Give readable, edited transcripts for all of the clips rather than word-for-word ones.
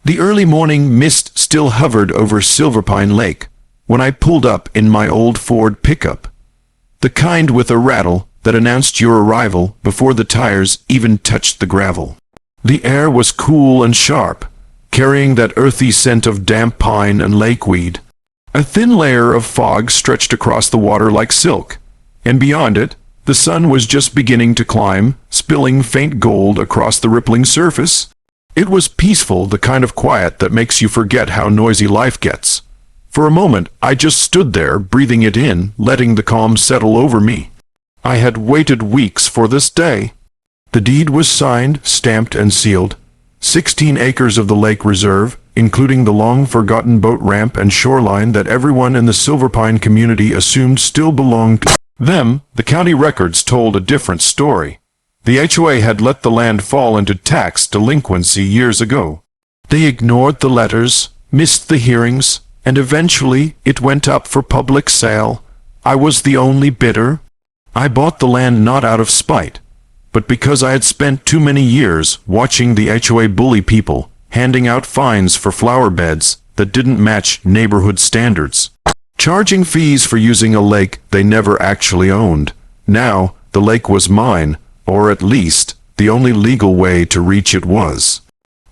The early morning mist still hovered over Silverpine Lake when I pulled up in my old Ford pickup, the kind with a rattle that announced your arrival before the tires even touched the gravel. The air was cool and sharp, carrying that earthy scent of damp pine and lakeweed. A thin layer of fog stretched across the water like silk, and beyond it, the sun was just beginning to climb, spilling faint gold across the rippling surface. It was peaceful, the kind of quiet that makes you forget how noisy life gets. For a moment, I just stood there, breathing it in, letting the calm settle over me. I had waited weeks for this day. The deed was signed, stamped, and sealed. 16 acres of the lake reserve, including the long-forgotten boat ramp and shoreline that everyone in the Silverpine community assumed still belonged to them. The county records told a different story. The HOA had let the land fall into tax delinquency years ago. They ignored the letters, missed the hearings, and eventually it went up for public sale. I was the only bidder. I bought the land not out of spite, but because I had spent too many years watching the HOA bully people, handing out fines for flower beds that didn't match neighborhood standards, charging fees for using a lake they never actually owned. Now, the lake was mine, or at least, the only legal way to reach it was.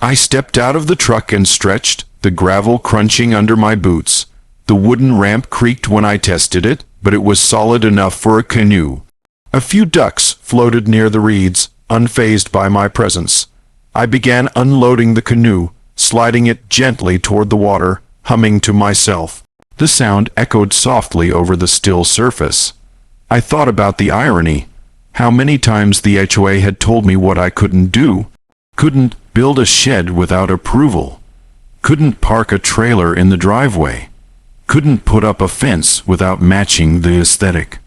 I stepped out of the truck and stretched, the gravel crunching under my boots. The wooden ramp creaked when I tested it, but it was solid enough for a canoe. A few ducks floated near the reeds, unfazed by my presence. I began unloading the canoe, sliding it gently toward the water, humming to myself. The sound echoed softly over the still surface. I thought about the irony. How many times the HOA had told me what I couldn't do. Couldn't build a shed without approval. Couldn't park a trailer in the driveway. Couldn't put up a fence without matching the aesthetic.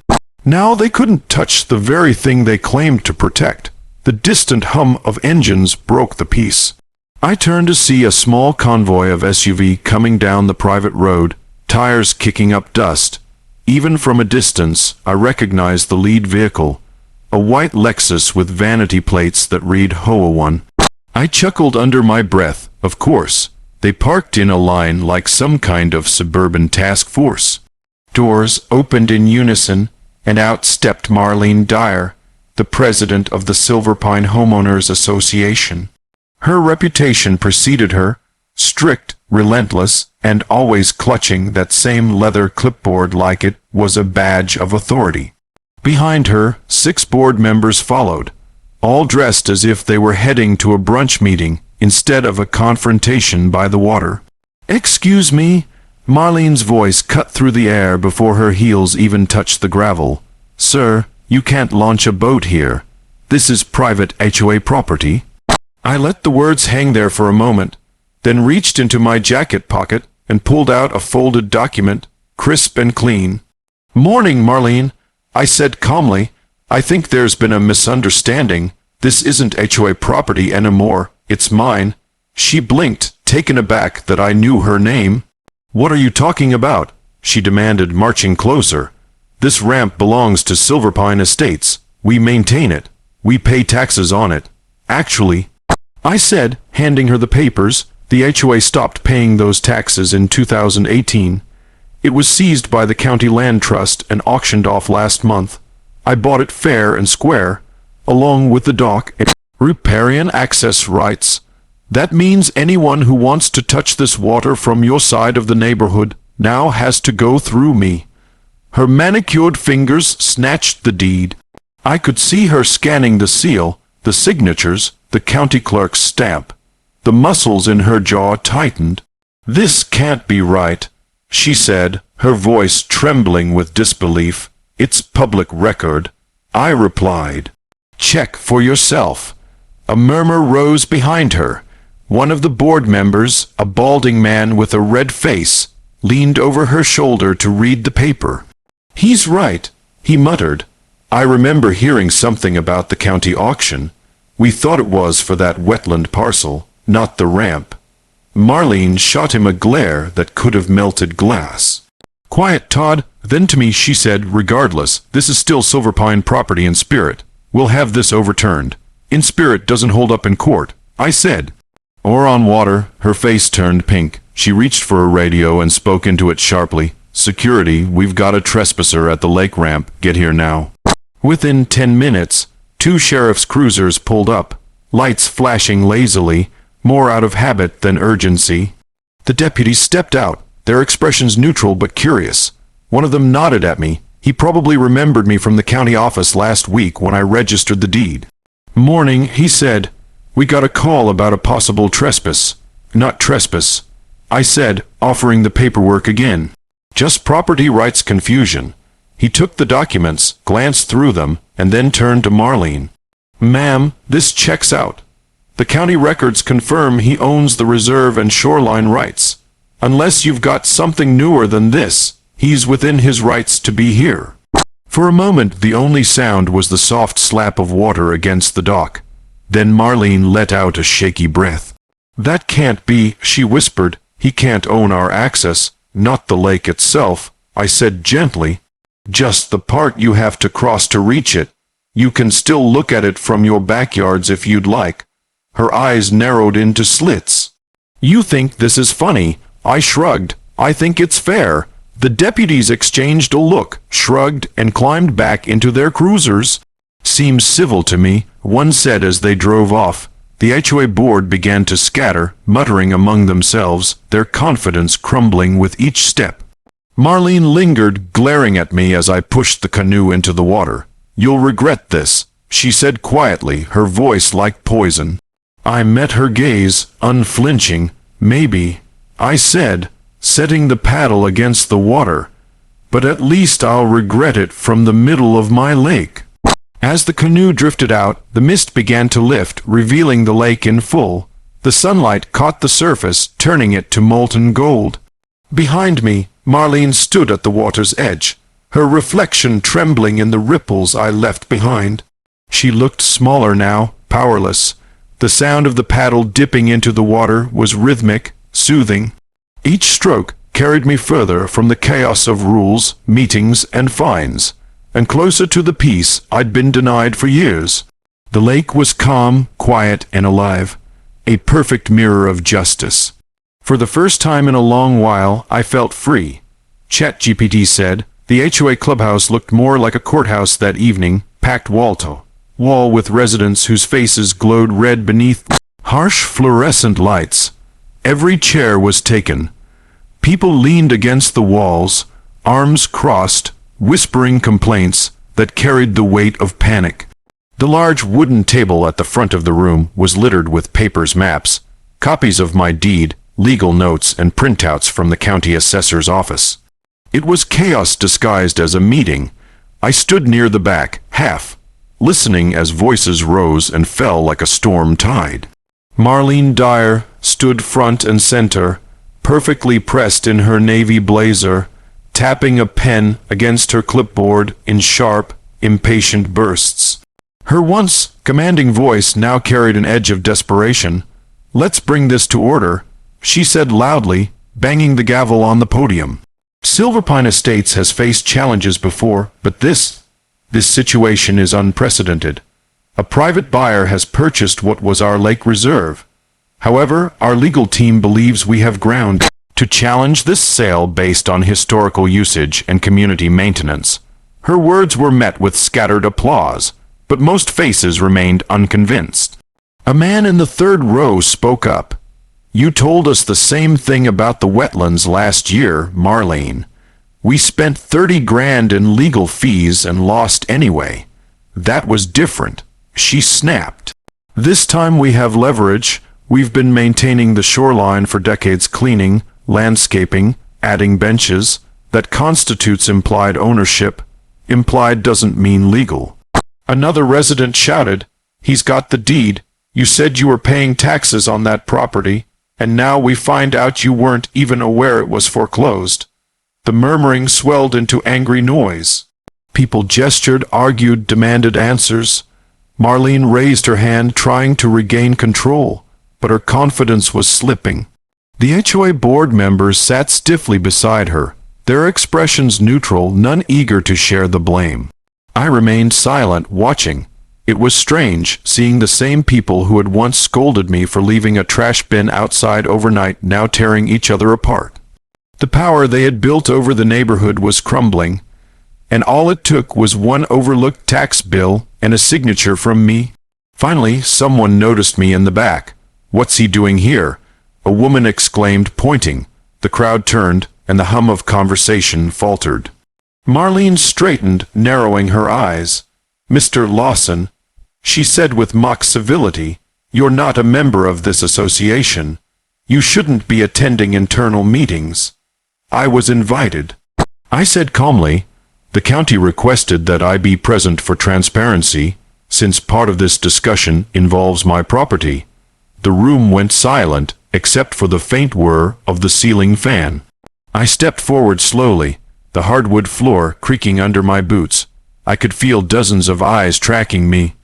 Now they couldn't touch the very thing they claimed to protect. The distant hum of engines broke the peace. I turned to see a small convoy of SUV coming down the private road, tires kicking up dust. Even from a distance, I recognized the lead vehicle, a white Lexus with vanity plates that read HOA 1. I chuckled under my breath. Of course, they parked in a line like some kind of suburban task force. Doors opened in unison, and out stepped Marlene Dyer, the president of the Silverpine Homeowners Association. Her reputation preceded her, strict, relentless, and always clutching that same leather clipboard like it was a badge of authority. Behind her, 6 board members followed, all dressed as if they were heading to a brunch meeting instead of a confrontation by the water. "Excuse me," Marlene's voice cut through the air before her heels even touched the gravel. "Sir, you can't launch a boat here. This is private HOA property." I let the words hang there for a moment, then reached into my jacket pocket and pulled out a folded document, crisp and clean. "Morning, Marlene," I said calmly. "I think there's been a misunderstanding. This isn't HOA property anymore. It's mine." She blinked, taken aback that I knew her name. "What are you talking about?" she demanded, marching closer. "This ramp belongs to Silverpine Estates. We maintain it. We pay taxes on it. Actually," I said, handing her the papers, "the HOA stopped paying those taxes in 2018. It was seized by the County Land Trust and auctioned off last month. I bought it fair and square, along with the dock and riparian access rights. That means anyone who wants to touch this water from your side of the neighborhood now has to go through me." Her manicured fingers snatched the deed. I could see her scanning the seal, the signatures, the county clerk's stamp. The muscles in her jaw tightened. "This can't be right," she said, her voice trembling with disbelief. "It's public record." I replied, "Check for yourself." A murmur rose behind her. One of the board members, a balding man with a red face, leaned over her shoulder to read the paper. "He's right," he muttered. "I remember hearing something about the county auction. We thought it was for that wetland parcel, not the ramp." Marlene shot him a glare that could have melted glass. "Quiet, Todd." Then to me she said, "Regardless, this is still Silverpine property in spirit. We'll have this overturned. In spirit doesn't hold up in court," I said. or on water. Her face turned pink. She reached for a radio and spoke into it sharply. "Security, we've got a trespasser at the lake ramp. Get here now." Within 10 minutes, 2 sheriff's cruisers pulled up, lights flashing lazily, more out of habit than urgency. The deputies stepped out, their expressions neutral but curious. One of them nodded at me. He probably remembered me from the county office last week when I registered the deed. "Morning," he said. "We got a call about a possible trespass." "Not trespass," I said, offering the paperwork again. "Just property rights confusion." He took the documents, glanced through them, and then turned to Marlene. "Ma'am, this checks out. The county records confirm he owns the reserve and shoreline rights. Unless you've got something newer than this, he's within his rights to be here." For a moment, the only sound was the soft slap of water against the dock. Then Marlene let out a shaky breath. "That can't be," she whispered. "He can't own our access, not the lake itself," I said gently. "Just the part you have to cross to reach it. You can still look at it from your backyards if you'd like." Her eyes narrowed into slits. "You think this is funny?" I shrugged. "I think it's fair." The deputies exchanged a look, shrugged, and climbed back into their cruisers. "Seems civil to me," one said as they drove off. The HOA board began to scatter, muttering among themselves, their confidence crumbling with each step. Marlene lingered, glaring at me as I pushed the canoe into the water. "You'll regret this," she said quietly, her voice like poison. I met her gaze, unflinching. "Maybe," I said, setting the paddle against the water, "but at least I'll regret it from the middle of my lake." As the canoe drifted out, the mist began to lift, revealing the lake in full. The sunlight caught the surface, turning it to molten gold. Behind me, Marlene stood at the water's edge, her reflection trembling in the ripples I left behind. She looked smaller now, powerless. The sound of the paddle dipping into the water was rhythmic, soothing. Each stroke carried me further from the chaos of rules, meetings, and fines, and closer to the peace I'd been denied for years. The lake was calm, quiet, and alive, a perfect mirror of justice. For the first time in a long while, I felt free. ChatGPT said the HOA clubhouse looked more like a courthouse that evening, packed wall to wall with residents whose faces glowed red beneath harsh fluorescent lights. Every chair was taken. People leaned against the walls, arms crossed, whispering complaints that carried the weight of panic. The large wooden table at the front of the room was littered with papers, maps, copies of my deed, legal notes, and printouts from the county assessor's office. It was chaos disguised as a meeting. I stood near the back, half, listening as voices rose and fell like a storm tide. Marlene Dyer stood front and center, perfectly pressed in her navy blazer, tapping a pen against her clipboard in sharp, impatient bursts. Her once commanding voice now carried an edge of desperation. "Let's bring this to order," she said loudly, banging the gavel on the podium. Silverpine Estates has faced challenges before, but this situation is unprecedented. A private buyer has purchased what was our lake reserve. However, our legal team believes we have ground to challenge this sale based on historical usage and community maintenance. Her words were met with scattered applause, but most faces remained unconvinced. A man in the third row spoke up. "You told us the same thing about the wetlands last year, Marlene. We spent 30 grand in legal fees and lost anyway. That was different," she snapped. "This time we have leverage. We've been maintaining the shoreline for decades, cleaning, landscaping, adding benches. That constitutes implied ownership. Implied doesn't mean legal." Another resident shouted, "He's got the deed. You said you were paying taxes on that property, and now we find out you weren't even aware it was foreclosed." The murmuring swelled into angry noise. People gestured, argued, demanded answers. Marlene raised her hand, trying to regain control, but her confidence was slipping. The HOA board members sat stiffly beside her, their expressions neutral, none eager to share the blame. I remained silent, watching. It was strange, seeing the same people who had once scolded me for leaving a trash bin outside overnight now tearing each other apart. The power they had built over the neighborhood was crumbling, and all it took was one overlooked tax bill and a signature from me. Finally, someone noticed me in the back. "What's he doing here?" a woman exclaimed, pointing. The crowd turned, and the hum of conversation faltered. Marlene straightened, narrowing her eyes. "Mr. Lawson," she said with mock civility, "you're not a member of this association. You shouldn't be attending internal meetings." "I was invited," I said calmly. "The county requested that I be present for transparency, since part of this discussion involves my property." The room went silent, except for the faint whir of the ceiling fan. I stepped forward slowly, the hardwood floor creaking under my boots. I could feel dozens of eyes tracking me.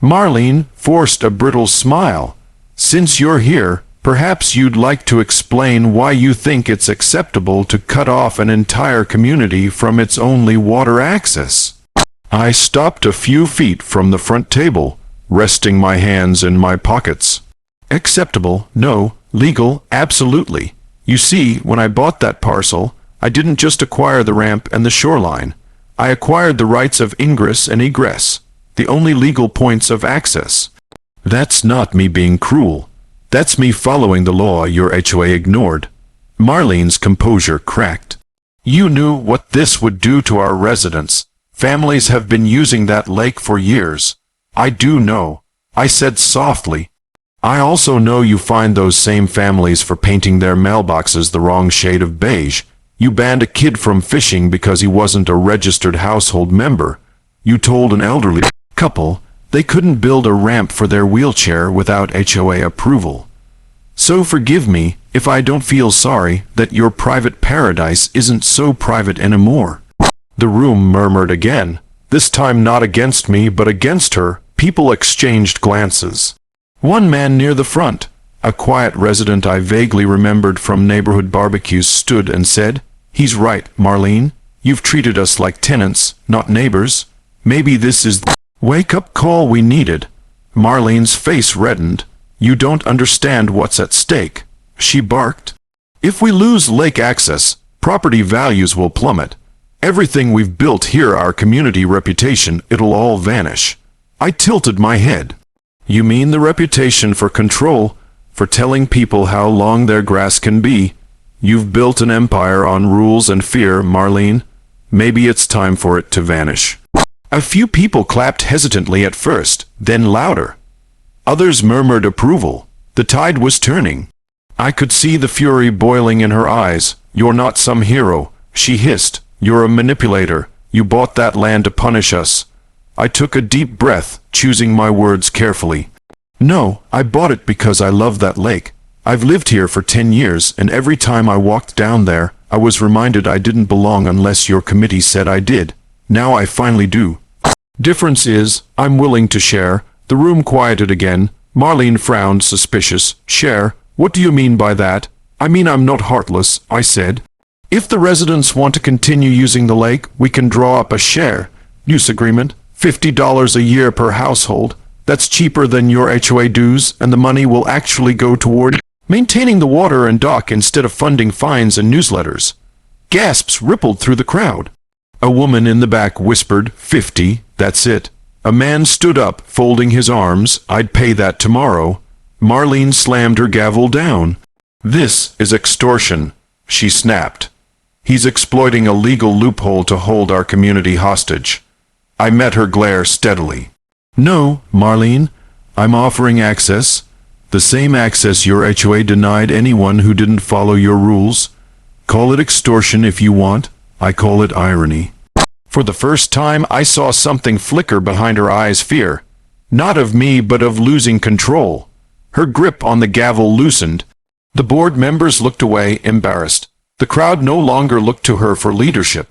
Marlene forced a brittle smile. "Since you're here, perhaps you'd like to explain why you think it's acceptable to cut off an entire community from its only water access." I stopped a few feet from the front table, resting my hands in my pockets. "Acceptable? No. Legal? Absolutely. You see, when I bought that parcel, I didn't just acquire the ramp and the shoreline. I acquired the rights of ingress and egress, the only legal points of access. That's not me being cruel. That's me following the law your HOA ignored." Marlene's composure cracked. "You knew what this would do to our residents. Families have been using that lake for years." "I do know," I said softly. "I also know you fined those same families for painting their mailboxes the wrong shade of beige. You banned a kid from fishing because he wasn't a registered household member. You told an elderly couple they couldn't build a ramp for their wheelchair without HOA approval. So forgive me if I don't feel sorry that your private paradise isn't so private anymore." The room murmured again, this time not against me but against her. People exchanged glances. One man near the front, a quiet resident I vaguely remembered from neighborhood barbecues, stood and said, "He's right, Marlene. You've treated us like tenants, not neighbors. Maybe this is the wake-up call we needed." Marlene's face reddened. "You don't understand what's at stake," she barked. "If we lose lake access, property values will plummet. Everything we've built here, our community reputation, it'll all vanish." I tilted my head. "You mean the reputation for control, for telling people how long their grass can be? You've built an empire on rules and fear, Marlene. Maybe it's time for it to vanish." A few people clapped hesitantly at first, then louder. Others murmured approval. The tide was turning. I could see the fury boiling in her eyes. "You're not some hero," she hissed. "You're a manipulator. You bought that land to punish us." I took a deep breath, choosing my words carefully. "No, I bought it because I love that lake. I've lived here for 10 years, and every time I walked down there, I was reminded I didn't belong unless your committee said I did. Now I finally do. Difference is, I'm willing to share." The room quieted again. Marlene frowned, suspicious. "Share? What do you mean by that?" "I mean I'm not heartless," I said. "If the residents want to continue using the lake, we can draw up a share use agreement. $50 a year per household. That's cheaper than your HOA dues, and the money will actually go toward maintaining the water and dock instead of funding fines and newsletters." Gasps rippled through the crowd. A woman in the back whispered, "50, that's it." A man stood up, folding his arms. "I'd pay that tomorrow." Marlene slammed her gavel down. "This is extortion," she snapped. "He's exploiting a legal loophole to hold our community hostage." I met her glare steadily. "No, Marlene, I'm offering access. The same access your HOA denied anyone who didn't follow your rules. Call it extortion if you want. I call it irony." For the first time, I saw something flicker behind her eyes, fear. Not of me, but of losing control. Her grip on the gavel loosened. The board members looked away, embarrassed. The crowd no longer looked to her for leadership.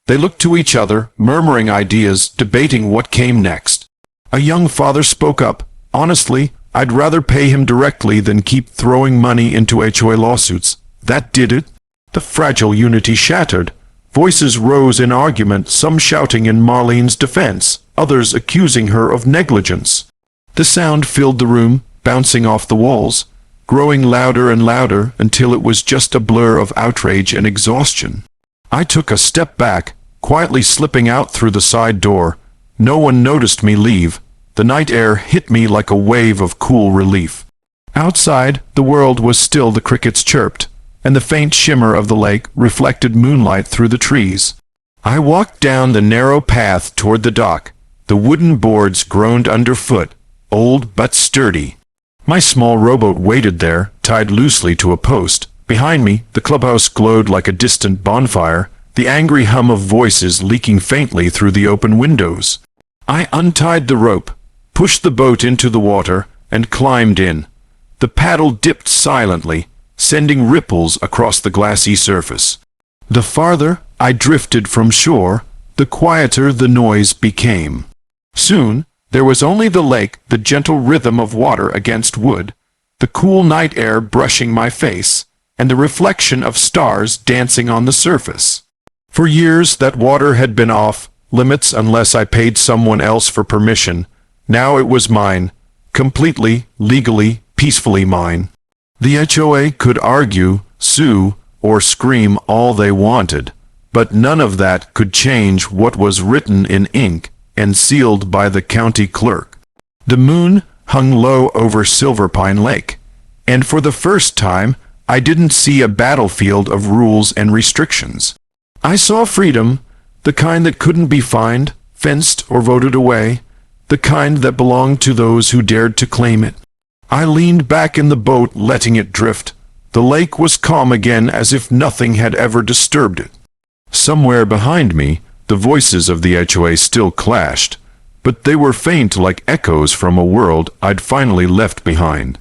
They looked to each other, murmuring ideas, debating what came next. A young father spoke up. "Honestly, I'd rather pay him directly than keep throwing money into HOA lawsuits." That did it. The fragile unity shattered. Voices rose in argument, some shouting in Marlene's defense, others accusing her of negligence. The sound filled the room, bouncing off the walls, growing louder and louder until it was just a blur of outrage and exhaustion. I took a step back, quietly slipping out through the side door. No one noticed me leave. The night air hit me like a wave of cool relief. Outside, the world was still. The crickets chirped, and the faint shimmer of the lake reflected moonlight through the trees. I walked down the narrow path toward the dock. The wooden boards groaned underfoot, old but sturdy. My small rowboat waited there, tied loosely to a post. Behind me, the clubhouse glowed like a distant bonfire, the angry hum of voices leaking faintly through the open windows. I untied the rope, pushed the boat into the water, and climbed in. The paddle dipped silently, sending ripples across the glassy surface. The farther I drifted from shore, the quieter the noise became. Soon, there was only the lake, the gentle rhythm of water against wood, the cool night air brushing my face, and the reflection of stars dancing on the surface. For years that water had been off limits unless I paid someone else for permission. Now it was mine, completely, legally, peacefully mine. The HOA could argue, sue, or scream all they wanted, but none of that could change what was written in ink and sealed by the county clerk. The moon hung low over Silverpine Lake, and for the first time I didn't see a battlefield of rules and restrictions. I saw freedom, the kind that couldn't be fined, fenced, or voted away, the kind that belonged to those who dared to claim it. I leaned back in the boat, letting it drift. The lake was calm again, as if nothing had ever disturbed it. Somewhere behind me, the voices of the HOA still clashed, but they were faint like echoes from a world I'd finally left behind.